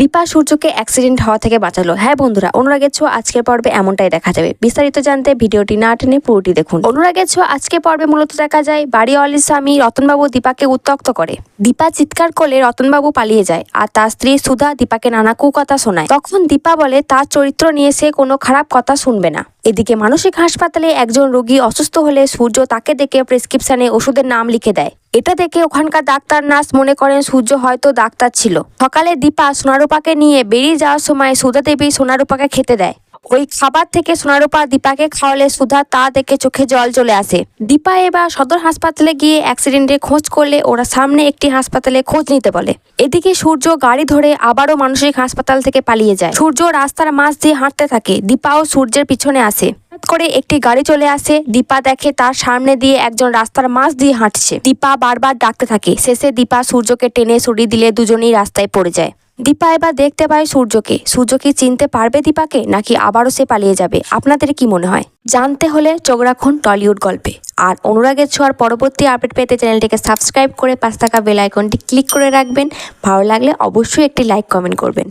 দীপা সূর্যকে অ্যাক্সিডেন্ট হওয়া থেকে বাঁচালো। হ্যাঁ বন্ধুরা, অনুরাগের ছোঁয়া আজকের পর্বে এমনটাই দেখা যাবে। বিস্তারিত জানতে ভিডিওটি না টেনে পুরোটি দেখুন। অনুরাগের ছোঁয়া আজকের পর্বে মূলত দেখা যায় বাড়িওয়ালির স্বামী রতনবাবু দীপাকে উত্ত্যক্ত করে। দীপা চিৎকার করলে রতনবাবু পালিয়ে যায় আর তার স্ত্রী সুধা দীপাকে নানা কুকথা শোনায়। তখন দীপা বলে তার চরিত্র নিয়ে সে কোনো খারাপ কথা শুনবে না। এদিকে মানসিক হাসপাতালে একজন রোগী অসুস্থ হলে সূর্য তাকে দেখে প্রেসক্রিপশনে ওষুধের নাম লিখে দেয়। এটা দেখে ওখানকার ডাক্তার নার্স মনে করেন সূর্য হয়তো ডাক্তার ছিল। সকালে দীপা সোনারূপাকে নিয়ে বেরিয়ে যাওয়ার সময় সুধা দেবী সোনারূপাকে খেতে দেয়। ওই খাবার থেকে সোনারূপা দীপাকে খাওয়ালে সুধা তা দেখে চোখে জল চলে আসে। দীপা এবার সদর হাসপাতালে গিয়ে অ্যাক্সিডেন্টে খোঁজ করলে ওরা সামনে একটি হাসপাতালে খোঁজ নিতে বলে। এদিকে সূর্য গাড়ি ধরে আবারও মানসিক হাসপাতাল থেকে পালিয়ে যায়। সূর্য রাস্তার মাঝ দিয়ে হাঁটতে থাকে। দীপাও সূর্যের পিছনে আসে। হঠাৎ করে একটি গাড়ি চলে আসে। দীপা দেখে তার সামনে দিয়ে একজন রাস্তার মাঝ দিয়ে হাঁটছে। দীপা বারবার ডাকতে থাকে। শেষে দীপা সূর্যকে টেনে সরিয়ে দিলে দুজনেই রাস্তায় পড়ে যায়। দীপা এবার দেখতে পায় সূর্যকে। সূর্য কি চিনতে পারবে দীপাকে, নাকি আবারও সে পালিয়ে যাবে? আপনাদের কি মনে হয়? জানতে হলে চোখ রাখুন টলিউড গল্পে। আর অনুরাগের ছোঁয়ার পরবর্তী আপডেট পেতে চ্যানেলটিকে সাবস্ক্রাইব করে পাশে থাকা বেল আইকনটি ক্লিক করে রাখবেন। ভালো লাগলে অবশ্যই একটি লাইক কমেন্ট করবেন।